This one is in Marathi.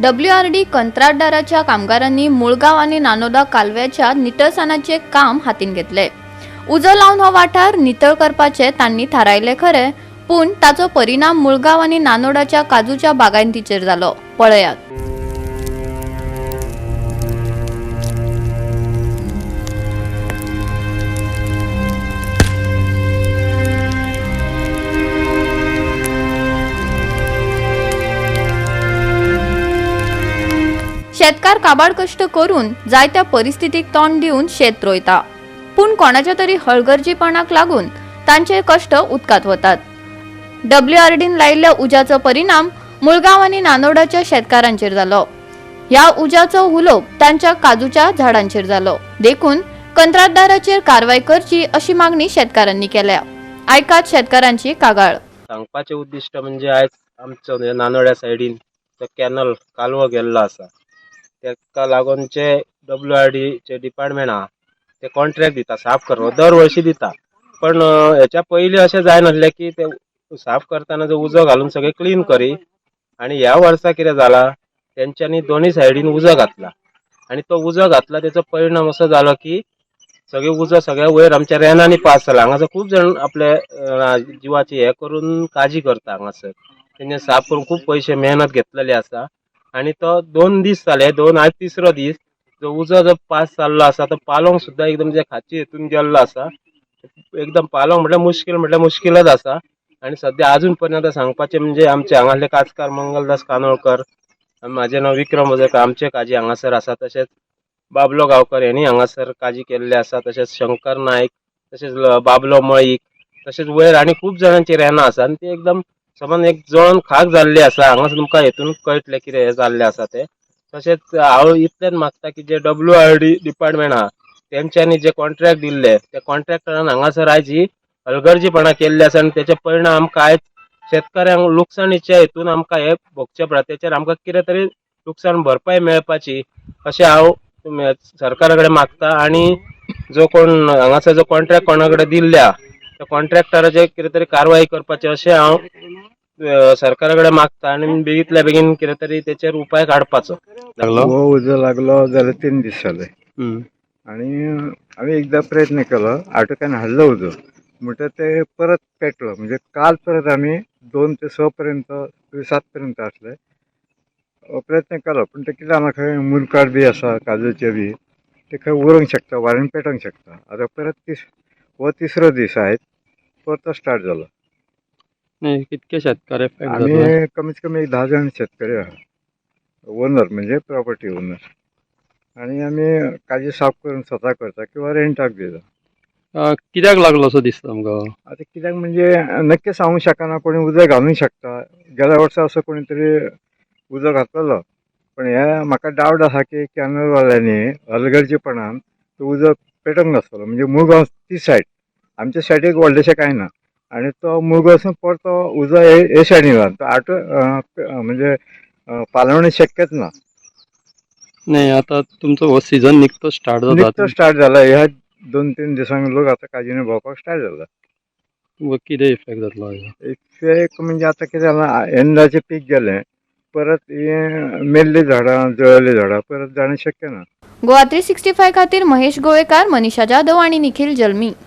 WRD कंत्राटदाराच्या कामगारांनी मुळगाव आणि नानोदा कालव्याच्या नितळसाणाचे काम हातीन घेतले. उजो लावन हो वाठार नितळ करपाचे तांणी थारायले खरे, पूण ताचो परिणाम मुळगाव आणि नानोडाच्या काजूच्या बागायतीचेर जालो. पळयात. शेतकार काबाड कष्ट करून जायत्या परिस्थितीक तोंड दिवन शेत रोयता, पूण कोणाच्या तरी हळगर्जीपणाक लागून तांचे कष्ट उदकात वतात. WRDन लायिल्ल्या उज्याचो परिणाम मुळगाव आणि नानोडाच्या शेतकारांचेर जालो. ह्या उज्याचो हुलोब तांच्या काजूच्या झाडांचेर जालो. देखून कंत्राटदाराचेर कारवाय करची अशी मागणी शेतकारांनी केल्या. ऐकात शेतकारांची कागाळ. सांगपाचें उद्दिश्ट म्हणजे आयज आमचो नानोड्या सायडीन तो कॅनल कालवो गेल्लो आसा, तेका लागून जे WRD चे डिपार्टमेंट आहा ते कॉन्ट्रॅक्ट दिता साफ करपाक, दर वर्षी दिता. पण हेच्या पयलीं अशें जाय नासलें की ते साफ करतना जो उजो घालून सगळें क्लीन करी, आनी ह्या वर्सा कितें जाला, तेंच्यांनी दोनूय सायडीन उजो घातला आनी तो उजो घातला तेचो परिणाम असो जालो की सगळे उजो सगळ्या वयर आमच्या रेनांनी पास जाला. हांगासर खूब जाण आपले जिवाची हे करून काजी करता. हांगासर तेंचे साफ करून खूब पयशे मेहनत घेतलेले आसा आनी तो 2 दीस जाले, आज तिसरो दीस जो उजो जो पास जाल्लो आसा तो पालोंक सुद्दां एकदम जे खाची हेतून गेल्लो आसा. एकदम पालोंक म्हटल्यार मुश्किलच आसा. आनी सध्या अजून पर्यंत सांगपाचें म्हणजे आमचे हांगासले काजकार मंगलदास कानोळकर, म्हाजें नांव विक्रम वजेकर, आमचे काजी हांगासर आसा. तशेंच बाबलो गांवकर हेणी हांगासर काजी केल्ले आसा. तशेंच शंकर नायक, तशेंच बाबलो मळीक, तशेंच वयर आनी खूब जाणांची रेनां आसा आनी ती एकदम समज एक जळोन खाक जाल्ली आसा. हांगासर तुमकां हेतून कळटलें कितें हें जाल्लें आसा तें. तशेंच हांव इतलेंच मागता की जे WRD डिपार्टमेंट आहा तेंच्यांनी जे कॉन्ट्रॅक्ट दिल्ले त्या कॉन्ट्रॅक्टरान हांगासर आयज ही हलगर्जीपणा केल्ले आसा आनी तेचे परिणाम आमकां आयज शेतकऱ्यांक लुकसाणीच्या हेतून आमकां हे भोगचे पडटा. तेचेर आमकां कितें तरी लुकसाण भरपाय मेळपाची अशें हांव सरकारा कडेन मागता. आनी जो कोण हांगासर जो कॉन्ट्रॅक्ट कोणा कडेन दिल्ल्या त्या कॉन्ट्रॅक्टराचेर कितें तरी कारवाई करपाची अशें हांव सरकारा कडेन मागता आनी बेगींतल्या बेगीन कितें तरी तेचेर उपाय काडपाचो. हो उजो लागलो जाल्यार 3 दीस जाले आणि आम्ही एकदा प्रयत्न केलो, आटोक्यान हाडलो उजो म्हणटा ते परत पेटलो. म्हणजे काल परत आम्ही 2 ते 6 पर्यंत 7 पर्यंत असले प्रयत्न केलो, पण ते कितें जालां खंय मुरकार बी आसा काजूचे बी, ते खंय उरूंक शकता, वारें पेटोंक शकता. आता परत हो तिसरो दीस आहेत परत स्टार्ट झालो. कितके शेतकरी आम्ही कमीत कमी 10 जण शेतकरी आहात, ओनर म्हणजे प्रॉपर्टी ओनर. आणि आम्ही काजी साफ करून स्वतः करता किंवा रेंटाक दिता. कित्याक लागलो असो दिसता तुमकां? आता कित्याक म्हणजे नक्की सांगू शकना, कोणी उजो घालूंक शकता. गेल्या वर्सा असो कोणी तरी उजो घातलेलो, पण हे म्हाका डावट आसा की कॅनलवाल्यांनी हलगर्जीपणान तो उजो पेटोंक नासतलो. म्हणजे मुळगांव ती सायड, आमच्या सायडीक व्हडलेशें कांय ना आनी तो मुळगांवसून परतो उजो हे सायडीन घाला. तो आटो म्हणजे पालवणे शक्यच ना. नाही, आता तुमचो हो सीझन निकतो स्टार्ट जाता. स्टार्ट जाला. ह्या 2-3 दिसांक लोक आता काजीने भोंवपाक स्टार्ट जाला. कितें इफेक्ट जातलो हाजो? इफेक्ट म्हणजे आता कितें जालां, यंदाचें पीक गेलें, परत हे मेल्ली झाडां, जळिल्लीं झाडां परत जाणं शक्य ना. गोवा 365 खातीर महेश गोवेकार, मनीषा जाधव आणि निखिल जल्मी.